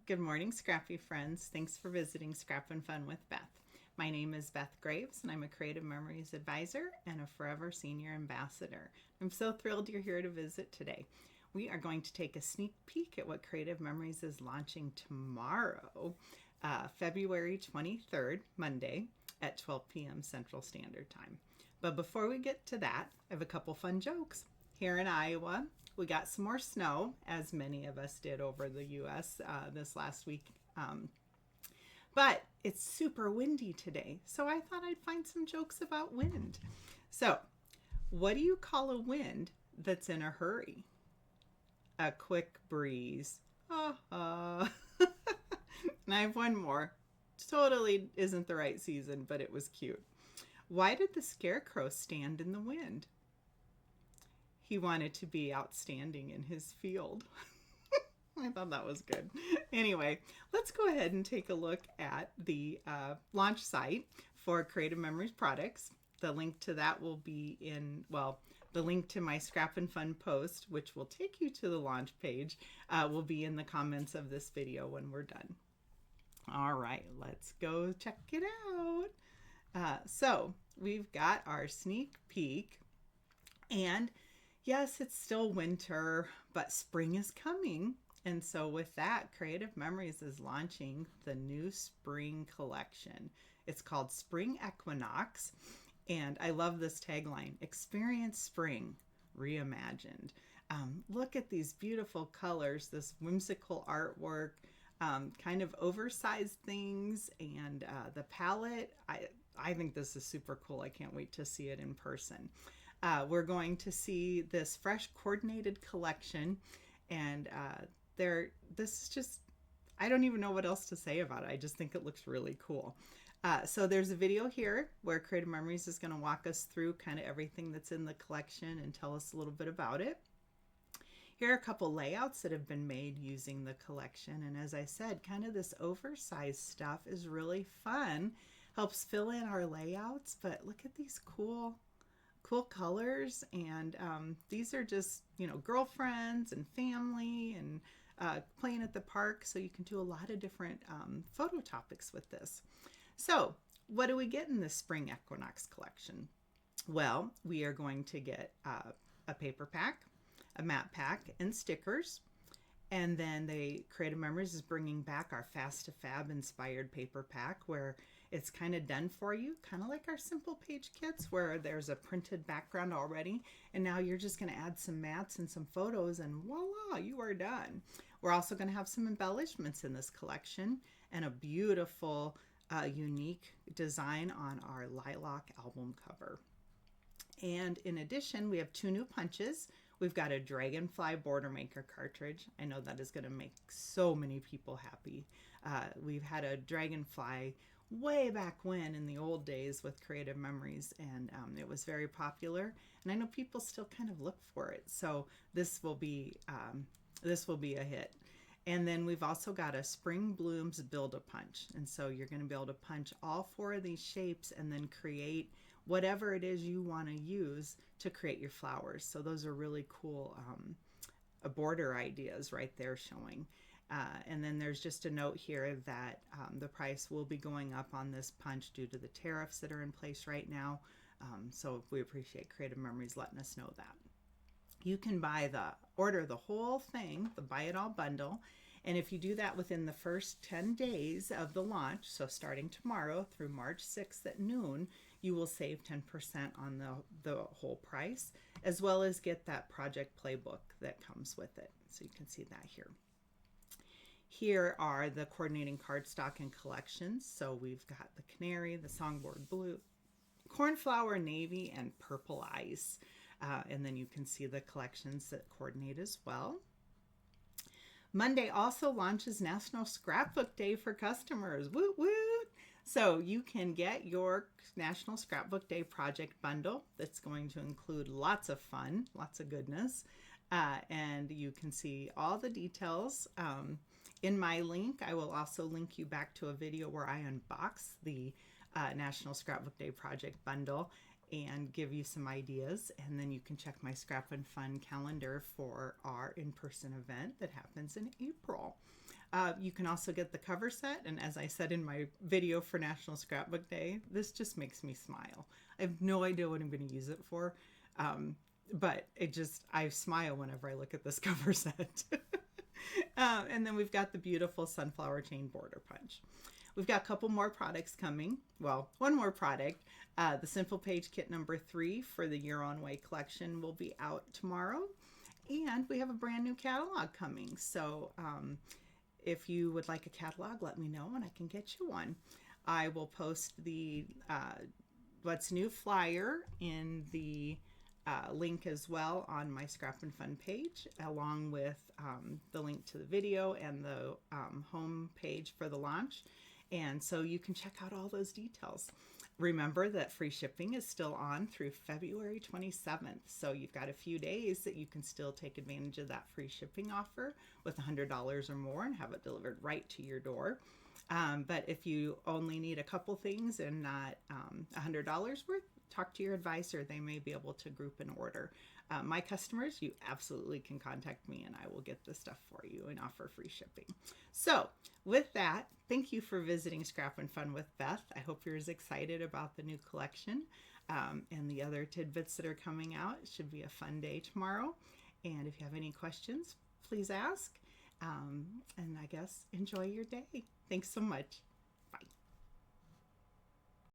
Good morning, Scrappy friends. Thanks for visiting ScrapNFun with Beth. My name is Beth Graves, and I'm a Creative Memories Advisor and a Forever Senior Ambassador. I'm so thrilled you're here to visit today. We are going to take a sneak peek at what Creative Memories is launching tomorrow, February 23rd, Monday, at 12 p.m. Central Standard Time. But before we get to that, I have a couple fun jokes. Here in Iowa, we got some more snow, as many of us did over the U.S. This last week. But it's super windy today, so I thought I'd find some jokes about wind. So, what do you call a wind that's in a hurry? A quick breeze. And I have one more. Totally isn't the right season, but it was cute. Why did the scarecrow stand in the wind? He wanted to be outstanding in his field. I thought that was good. Anyway, let's go ahead and take a look at the launch site for Creative Memories products. The link to that will be in, well, the link to my ScrapNFun post, which will take you to the launch page, will be in the comments of this video when we're done. All right, let's go check it out. So we've got our sneak peek, and yes, it's still winter, but spring is coming. And so with that, Creative Memories is launching the new spring collection. It's called Spring Equinox. And I love this tagline, Experience Spring Reimagined. Look at these beautiful colors, this whimsical artwork, kind of oversized things, and the palette. I think this is super cool. I can't wait to see it in person. We're going to see this fresh coordinated collection, and this is just, I don't even know what else to say about it. I just think it looks really cool. So there's a video here where Creative Memories is going to walk us through kind of everything that's in the collection and tell us a little bit about it. Here are a couple layouts that have been made using the collection, and as I said, kind of this oversized stuff is really fun. Helps fill in our layouts, but look at these cool colors, and these are just, girlfriends and family and playing at the park, so you can do a lot of different photo topics with this. So what do we get in this Spring Equinox collection? Well, we are going to get a paper pack, a map pack, and stickers. And then the Creative Memories is bringing back our Fast to Fab inspired paper pack, where it's kind of done for you, kind of like our simple page kits where there's a printed background already, and now you're just going to add some mats and some photos, and voila, you are done. We're also going to have some embellishments in this collection and a beautiful, unique design on our lilac album cover. And in addition, we have 2 new punches. We've got a Dragonfly border maker cartridge. I know that is going to make so many people happy. We've had a Dragonfly way back when in the old days with Creative Memories, and it was very popular, and I know people still kind of look for it, so this will be a hit. And then we've also got a Spring Blooms Build-A-Punch, and so you're going to be able to punch all 4 of these shapes and then create whatever it is you want to use to create your flowers. So those are really cool border ideas right there showing. And then there's just a note here that the price will be going up on this punch due to the tariffs that are in place right now. So we appreciate Creative Memories letting us know that. You can order the whole thing, the Buy It All bundle. And if you do that within the first 10 days of the launch, so starting tomorrow through March 6th at noon, you will save 10% on the whole price, as well as get that project playbook that comes with it. So you can see that here. Here are the coordinating cardstock and collections. So we've got the Canary, the Songboard Blue, Cornflower Navy, and Purple Ice. And then you can see the collections that coordinate as well. Monday also launches National Scrapbook Day for customers. Woot woot! So you can get your National Scrapbook Day project bundle that's going to include lots of fun, lots of goodness. And you can see all the details in my link. I will also link you back to a video where I unbox the National Scrapbook Day project bundle and give you some ideas. And then you can check my ScrapNFun calendar for our in-person event that happens in April. You can also get the cover set, and as I said in my video for National Scrapbook Day, this just makes me smile. I have no idea what I'm going to use it for, but I smile whenever I look at this cover set. And then we've got the beautiful sunflower chain border punch. We've got a couple more products coming. Well, one more product. The Simple Page Kit number 3 for the Your Own Way collection will be out tomorrow. And we have a brand new catalog coming. So if you would like a catalog, let me know and I can get you one. I will post the What's New flyer in the link as well on my ScrapNFun page, along with the link to the video and the home page for the launch. And so you can check out all those details. Remember that free shipping is still on through February 27th. So you've got a few days that you can still take advantage of that free shipping offer with $100 or more and have it delivered right to your door. But if you only need a couple things and not $100 worth, talk to your advisor. They may be able to group an order. My customers, you absolutely can contact me and I will get the stuff for you and offer free shipping. So with that, thank you for visiting Scrapnfun with Beth. I hope you're as excited about the new collection and the other tidbits that are coming out. It should be a fun day tomorrow. And if you have any questions, please ask. And I guess enjoy your day. Thanks so much. Bye.